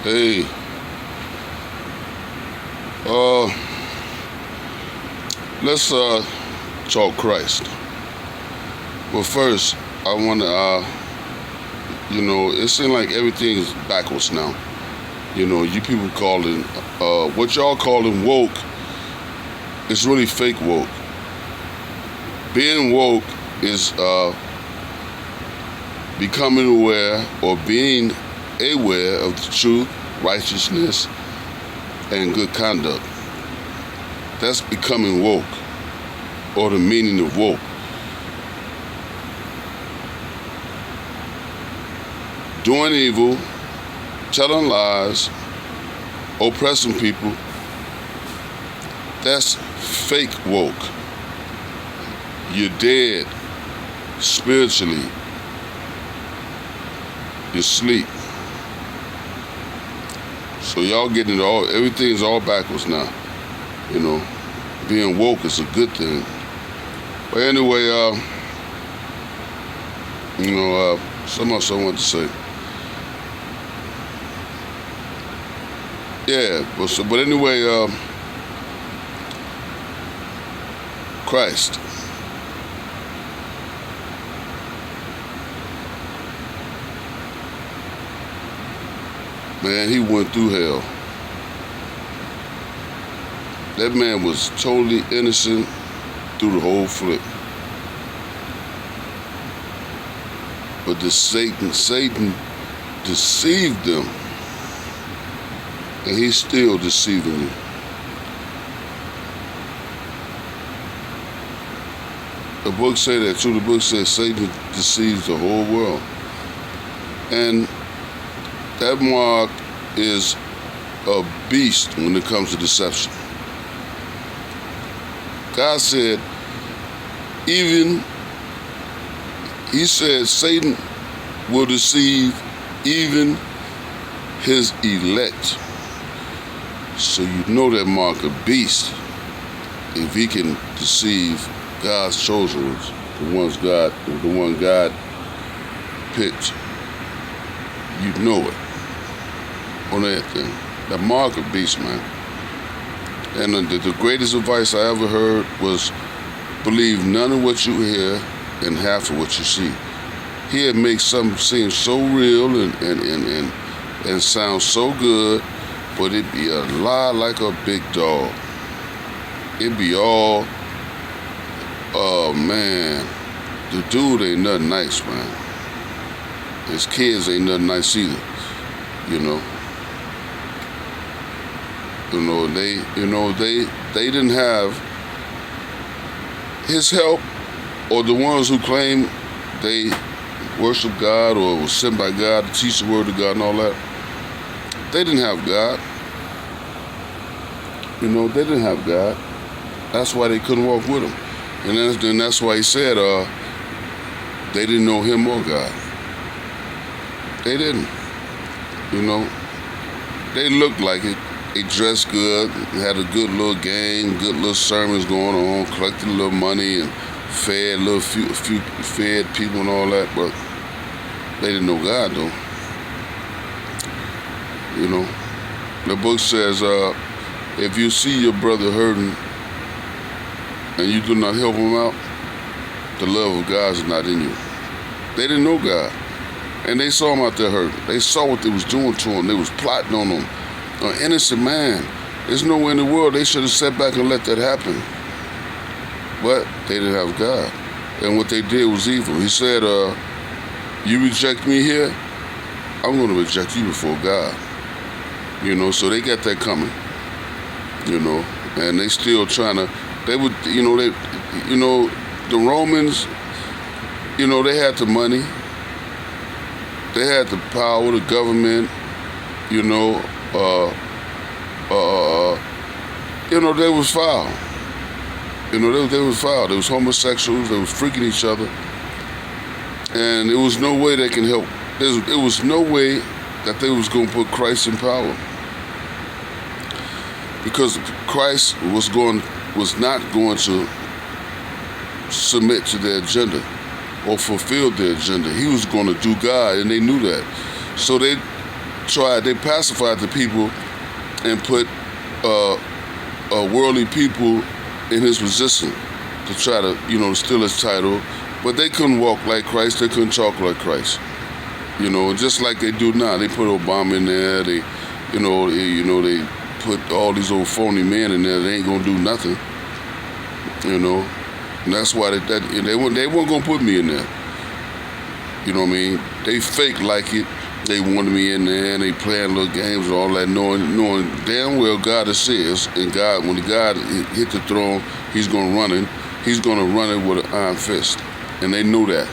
Hey, uh, let's talk Christ. Well, first, I want to, it seems like everything is backwards now. You people calling, what y'all calling woke is really fake woke. Being woke is becoming aware or being aware of the truth, righteousness, and good conduct. That's becoming woke, or the meaning of woke. Doing evil, telling lies, oppressing people, that's fake woke. You're dead spiritually. You're asleep. So y'all getting it all, everything's all backwards now. Being woke is a good thing. But anyway, something else I want to say. Yeah, but anyway, Christ. Man, he went through hell. That man was totally innocent through the whole flick. But Satan deceived them. And he's still deceiving you. The book say that too. The book says Satan deceives the whole world. And that mark is a beast when it comes to deception. God said, he said Satan will deceive even his elect. So you know that mark a beast if he can deceive God's chosen ones, the one God picked. You know it on everything. That mark a beast, man. And the greatest advice I ever heard was believe none of what you hear and half of what you see. Here it makes something seem so real and sound so good, but it be a lie like a big dog. It be all, oh man, the dude ain't nothing nice, man. His kids ain't nothing nice either, they didn't have his help, or the ones who claim they worship God or was sent by God to teach the word of God and all that. They didn't have God. They didn't have God. That's why they couldn't walk with him. And then that's why he said they didn't know him or God. They didn't. They looked like it. They dressed good, had a good little gang, good little sermons going on, collected a little money and fed fed people and all that, but they didn't know God though. The book says, if you see your brother hurting and you do not help him out, the love of God is not in you. They didn't know God. And they saw him out there hurting. They saw what they was doing to him. They was plotting on him. An innocent man. There's nowhere in the world they should have sat back and let that happen. But they didn't have God. And what they did was evil. He said, you reject me here, I'm going to reject you before God. So they got that coming. And they still trying to, the Romans, they had the money. They had the power, the government, they was foul. They was foul. They was homosexuals. They was freaking each other. And there was no way they can help. There was no way that they was going to put Christ in power. Because Christ was not going to submit to their agenda or fulfill their agenda. He was going to do God, and they knew that. So they they pacified the people and put worldly people in his position to try to, steal his title. But they couldn't walk like Christ. They couldn't talk like Christ. Just like they do now. They put Obama in there. They put all these old phony men in there. They ain't gonna do nothing. And that's why they weren't gonna put me in there. You know what I mean? They fake like it. They wanted me in there, and they playing little games and all that, knowing damn well God is says, and when God hit the throne, He's gonna run it. He's gonna run it with an iron fist, and they knew that.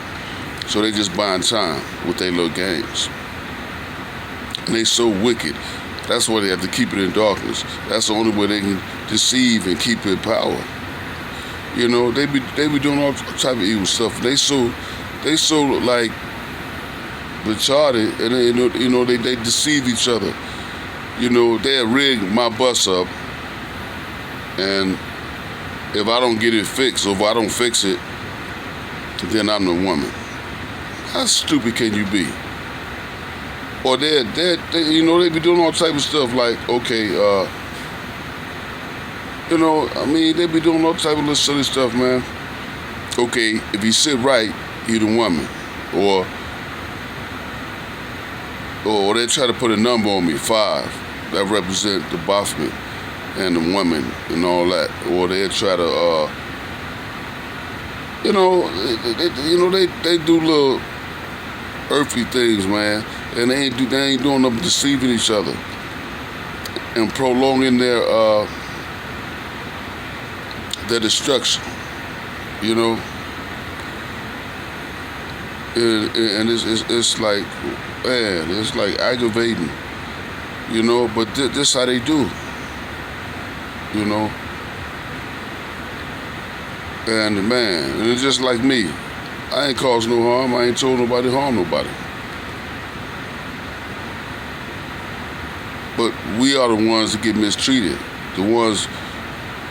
So they just buying time with their little games. And they so wicked. That's why they have to keep it in darkness. That's the only way they can deceive and keep it in power. They be doing all type of evil stuff. They so like retarded, and they deceive each other. They'll rig my bus up, and if I don't get it fixed, or if I don't fix it, then I'm the woman. How stupid can you be? Or they be doing all type of stuff like, okay, they be doing all type of little silly stuff, man. Okay, if he sit right, he the woman. Or they try to put a number on me, 5, that represent the Baphomet and the woman and all that. Or they try to, they do little earthly things, man, and they ain't doing nothing but deceiving each other and prolonging their destruction. And it's like, man, it's like aggravating, but this how they do, and man, and it's just like me. I ain't caused no harm. I ain't told nobody to harm nobody. But we are the ones that get mistreated, the ones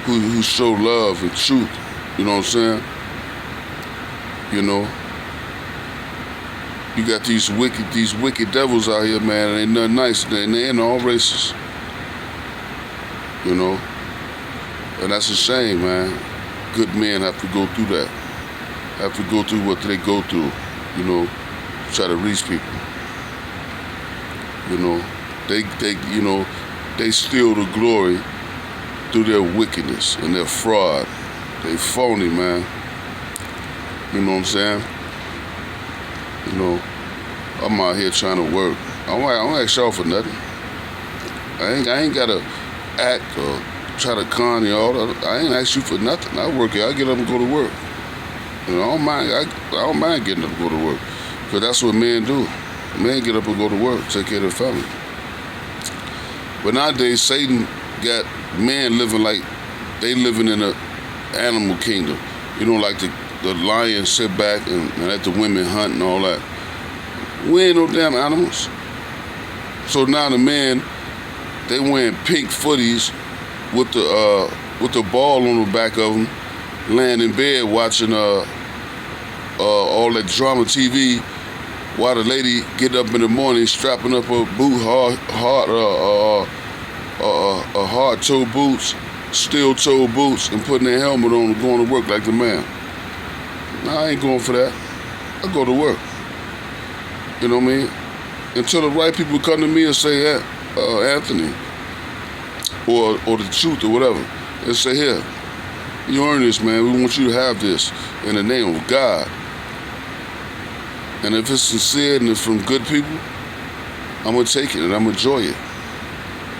who show love and truth. You know what I'm saying? You got these wicked devils out here, man, and ain't nothing nice. They ain't all races. And that's a shame, man. Good men have to go through that. Have to go through what they go through, try to reach people. They steal the glory through their wickedness and their fraud. They phony, man. You know what I'm saying? I'm out here trying to work. I don't ask y'all for nothing. I ain't gotta act or try to con y'all. I ain't ask you for nothing. I work here. I get up and go to work. I don't mind getting up and go to work, because that's what men do. Men get up and go to work, take care of their family. But nowadays, Satan got men living like they living in an animal kingdom. Like the lion sit back and let the women hunt and all that. We ain't no damn animals. So now the men, they wearing pink footies with the ball on the back of them, laying in bed watching all that drama TV, while the lady get up in the morning strapping up her hard-toe boots, steel-toe boots, and putting their helmet on and going to work like the man. Nah, I ain't going for that. I go to work. You know what I mean? Until the right people come to me and say, Anthony, or the truth or whatever, and say, here, you earn this, man. We want you to have this in the name of God. And if it's sincere and it's from good people, I'm going to take it and I'm going to enjoy it.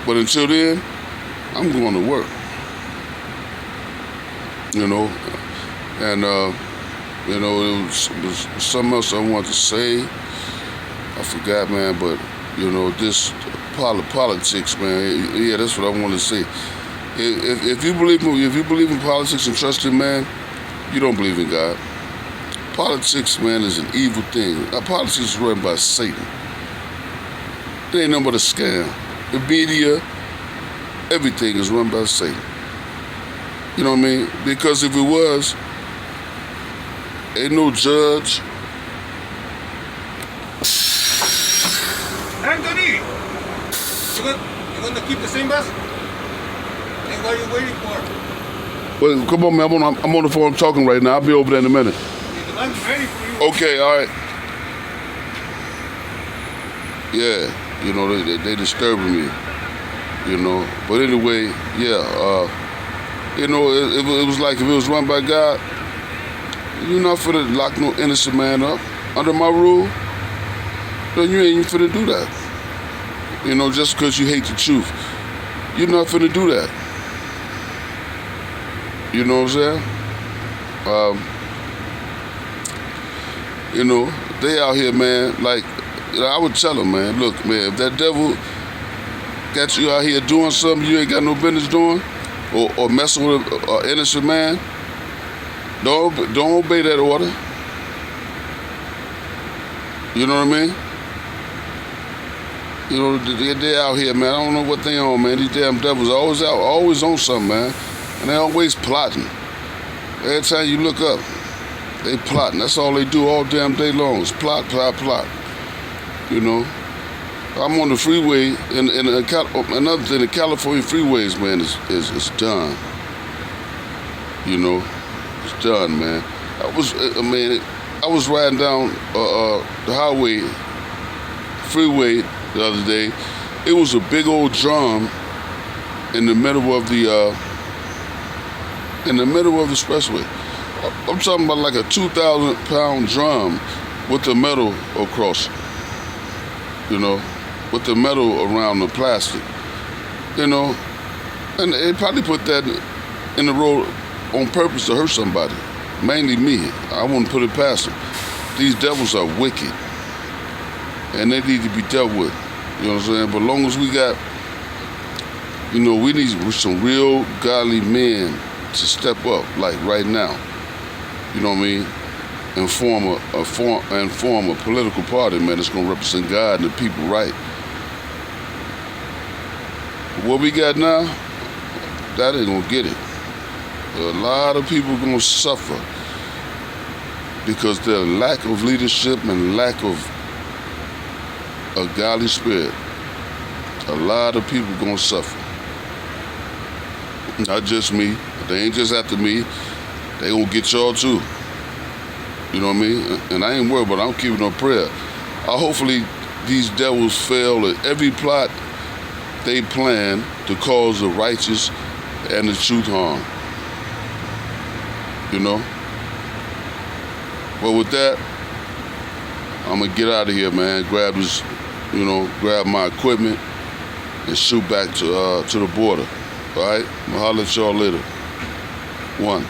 But until then, I'm going to work. And, it was something else I wanted to say. I forgot, man, but, this politics, man, yeah, that's what I want to say. If you believe in politics and trust in man, you don't believe in God. Politics, man, is an evil thing. Politics is run by Satan. It ain't nothing but a scam. The media, everything is run by Satan. You know what I mean? Because if it was, ain't no judge. Anthony! You're gonna keep the same bus? Then what are you waiting for? Well, come on, man. I'm on the phone talking right now. I'll be over there in a minute. The bus is ready for you. Okay, all right. Yeah, you know, they disturbing me, you know. But anyway, yeah, you know, it was like if it was run by God, you're not finna lock no innocent man up under my rule. Then you ain't even finna do that. You know, just because you hate the truth. You're not finna do that. You know what I'm saying? You know, they out here, man, like, you know, I would tell them, man, look, man, if that devil got you out here doing something you ain't got no business doing, or messing with an innocent man, don't obey that order. You know what I mean? You know, they out here, man. I don't know what they on, man. These damn devils are always on something, man. And they always plotting. Every time you look up, they plotting. That's all they do all damn day long is plot, plot, plot. You know? I'm on the freeway, and another thing, the California freeways, man, is done. You know? It's done, man. I was riding down the highway, freeway the other day. It was a big old drum in the middle of the expressway. I'm talking about like a 2,000-pound drum with the metal across it. You know, with the metal around the plastic. You know, and they probably put that in the road on purpose to hurt somebody. Mainly me. I wouldn't put it past them. These devils are wicked. And they need to be dealt with. You know what I'm saying? But as long as we got, you know, we need some real godly men to step up, like right now. You know what I mean? And form a political party, man, that's gonna represent God and the people right. What we got now, that ain't gonna get it. A lot of people gonna suffer because their lack of leadership and lack of a godly spirit. A lot of people gonna suffer. Not just me. They ain't just after me. They gonna get y'all too. You know what I mean? And I ain't worried, but I'm keeping on prayer. Hopefully these devils fail at every plot they plan to cause the righteous and the truth harm. You know? Well, with that, I'm gonna get out of here, man. Grab my equipment and shoot back to the border. All right? I'm gonna holler at y'all later. One.